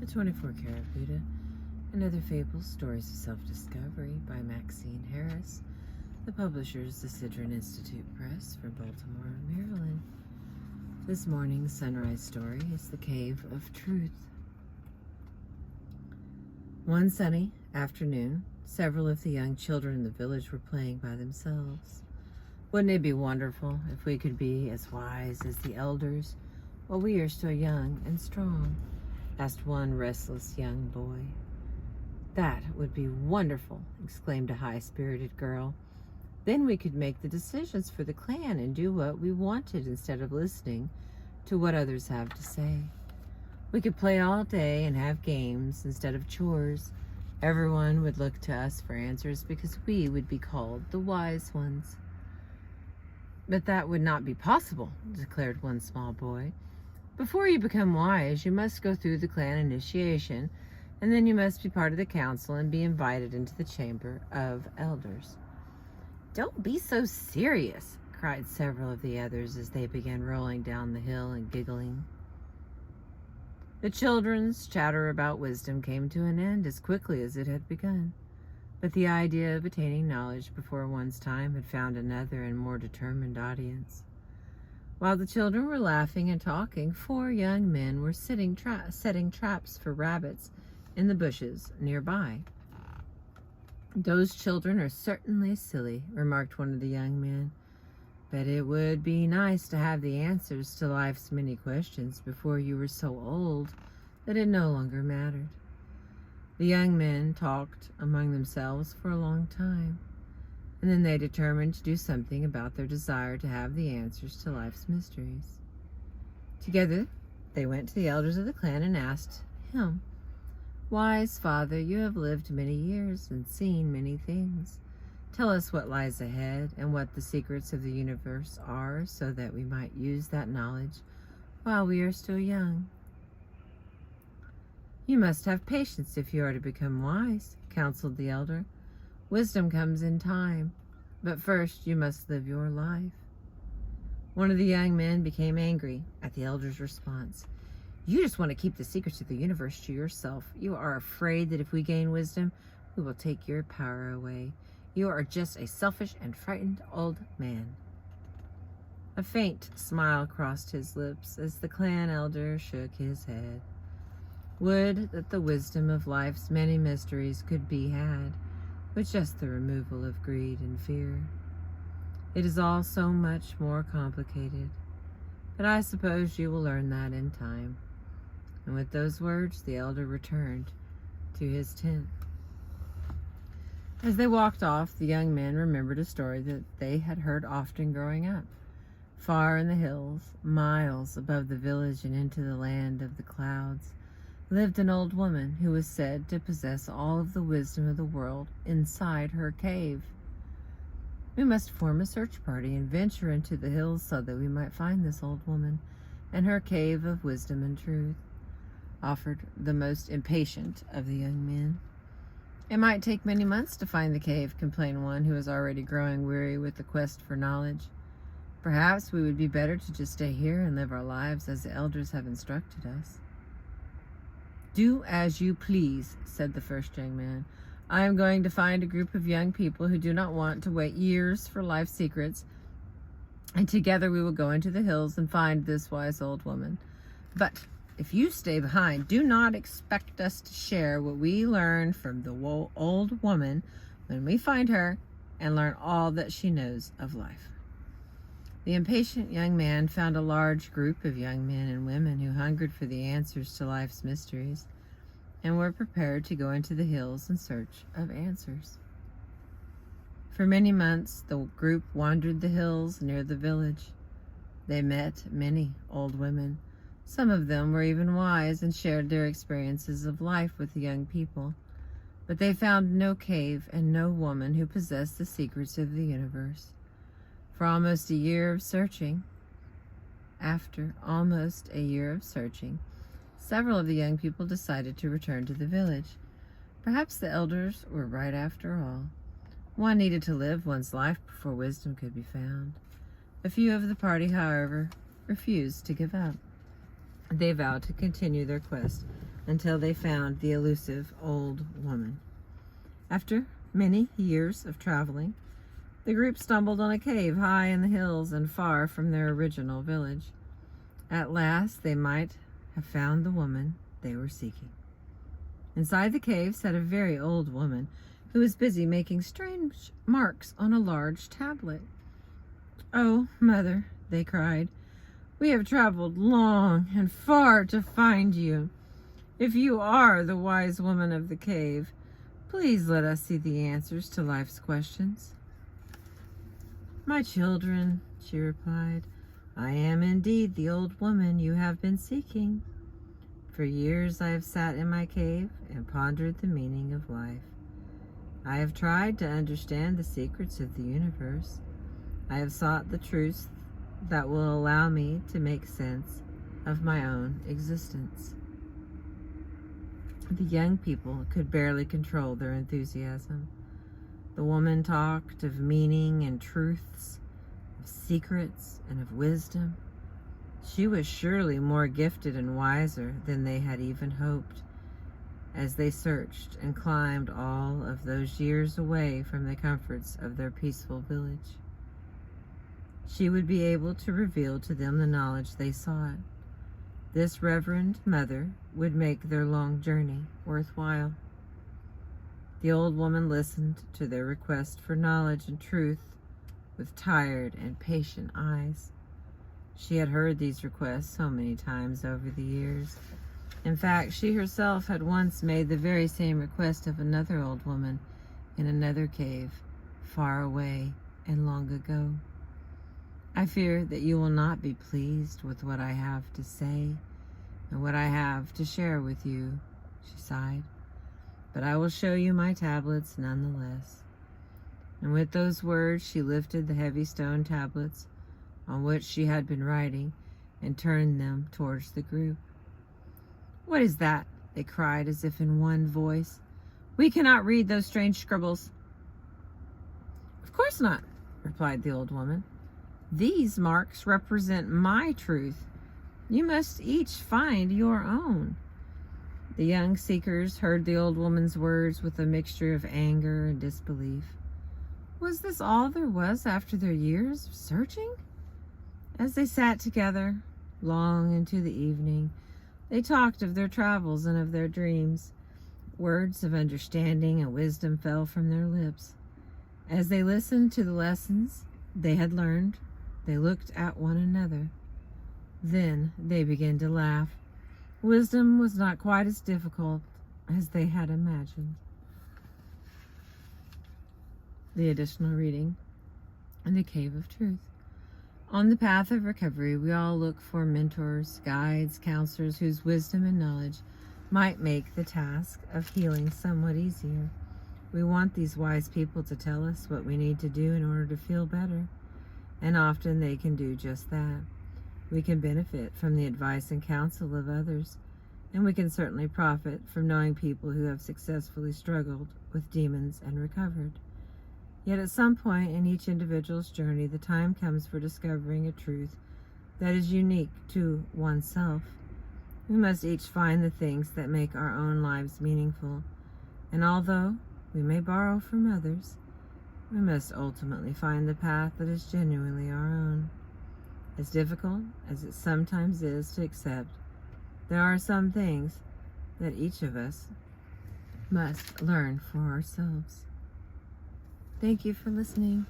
The 24-Karat Buddha and Other Fables, Stories of Self-Discovery by Maxine Harris. The publishers, the Sidran Institute Press for Baltimore, Maryland. This morning's sunrise story is The Cave of Truth. One sunny afternoon, several of the young children in the village were playing by themselves. Wouldn't it be wonderful if we could be as wise as the elders while we are still young and strong? Asked one restless young boy. That would be wonderful, exclaimed a high-spirited girl. Then we could make the decisions for the clan and do what we wanted instead of listening to what others have to say. We could play all day and have games instead of chores. Everyone would look to us for answers because we would be called the wise ones. But that would not be possible, declared one small boy. Before you become wise, you must go through the clan initiation, and then you must be part of the council and be invited into the chamber of elders. Don't be so serious, cried several of the others as they began rolling down the hill and giggling. The children's chatter about wisdom came to an end as quickly as it had begun, but the idea of attaining knowledge before one's time had found another and more determined audience. While the children were laughing and talking, 4 young men were setting traps for rabbits in the bushes nearby. Those children are certainly silly, remarked one of the young men. But it would be nice to have the answers to life's many questions before you were so old that it no longer mattered. The young men talked among themselves for a long time, and then they determined to do something about their desire to have the answers to life's mysteries. Together, they went to the elders of the clan and asked him, "Wise father, you have lived many years and seen many things. Tell us what lies ahead and what the secrets of the universe are so that we might use that knowledge while we are still young." "You must have patience if you are to become wise," counseled the elder. "Wisdom comes in time, but first you must live your life." One of the young men became angry at the elder's response. "You just want to keep the secrets of the universe to yourself. You are afraid that if we gain wisdom, we will take your power away. You are just a selfish and frightened old man." A faint smile crossed his lips as the clan elder shook his head. Would that the wisdom of life's many mysteries could be had with just the removal of greed and fear. It is all so much more complicated, but I suppose you will learn that in time. And with those words, the elder returned to his tent. As they walked off, the young men remembered a story that they had heard often growing up. Far in the hills, miles above the village and into the land of the clouds, lived an old woman who was said to possess all of the wisdom of the world inside her cave. "We must form a search party and venture into the hills so that we might find this old woman and her cave of wisdom and truth," offered the most impatient of the young men. "It might take many months to find the cave," complained one who was already growing weary with the quest for knowledge. "Perhaps we would be better to just stay here and live our lives as the elders have instructed us." "Do as you please," said the first young man. "I am going to find a group of young people who do not want to wait years for life's secrets, and together we will go into the hills and find this wise old woman. But if you stay behind, do not expect us to share what we learned from the old woman when we find her and learn all that she knows of life." The impatient young man found a large group of young men and women who hungered for the answers to life's mysteries and were prepared to go into the hills in search of answers. For many months, the group wandered the hills near the village. They met many old women. Some of them were even wise and shared their experiences of life with the young people, but they found no cave and no woman who possessed the secrets of the universe. After almost a year of searching, several of the young people decided to return to the village. Perhaps the elders were right after all. One needed to live one's life before wisdom could be found. A few of the party, however, refused to give up. They vowed to continue their quest until they found the elusive old woman. After many years of traveling, the group stumbled on a cave high in the hills and far from their original village. At last, they might have found the woman they were seeking. Inside the cave sat a very old woman who was busy making strange marks on a large tablet. "Oh, Mother," they cried, "we have traveled long and far to find you. If you are the wise woman of the cave, please let us see the answers to life's questions." "My children," she replied, "I am indeed the old woman you have been seeking. For years I have sat in my cave and pondered the meaning of life. I have tried to understand the secrets of the universe. I have sought the truths that will allow me to make sense of my own existence." The young people could barely control their enthusiasm. The woman talked of meaning and truths, of secrets and of wisdom. She was surely more gifted and wiser than they had even hoped, as they searched and climbed all of those years away from the comforts of their peaceful village. She would be able to reveal to them the knowledge they sought. This Reverend Mother would make their long journey worthwhile. The old woman listened to their request for knowledge and truth with tired and patient eyes. She had heard these requests so many times over the years. In fact, she herself had once made the very same request of another old woman in another cave, far away and long ago. "I fear that you will not be pleased with what I have to say and what I have to share with you," she sighed. "But I will show you my tablets nonetheless." And with those words, she lifted the heavy stone tablets on which she had been writing and turned them towards the group. "What is that?" they cried as if in one voice. "We cannot read those strange scribbles." "Of course not," replied the old woman. "These marks represent my truth. You must each find your own." The young seekers heard the old woman's words with a mixture of anger and disbelief. Was this all there was after their years of searching? As they sat together, long into the evening, they talked of their travels and of their dreams. Words of understanding and wisdom fell from their lips. As they listened to the lessons they had learned, they looked at one another. Then they began to laugh. Wisdom was not quite as difficult as they had imagined. The additional reading in the Cave of Truth. On the path of recovery, we all look for mentors, guides, counselors whose wisdom and knowledge might make the task of healing somewhat easier. We want these wise people to tell us what we need to do in order to feel better, and often they can do just that. We can benefit from the advice and counsel of others, and we can certainly profit from knowing people who have successfully struggled with demons and recovered. Yet at some point in each individual's journey, the time comes for discovering a truth that is unique to oneself. We must each find the things that make our own lives meaningful, and although we may borrow from others, we must ultimately find the path that is genuinely our own. As difficult as it sometimes is to accept, there are some things that each of us must learn for ourselves. Thank you for listening.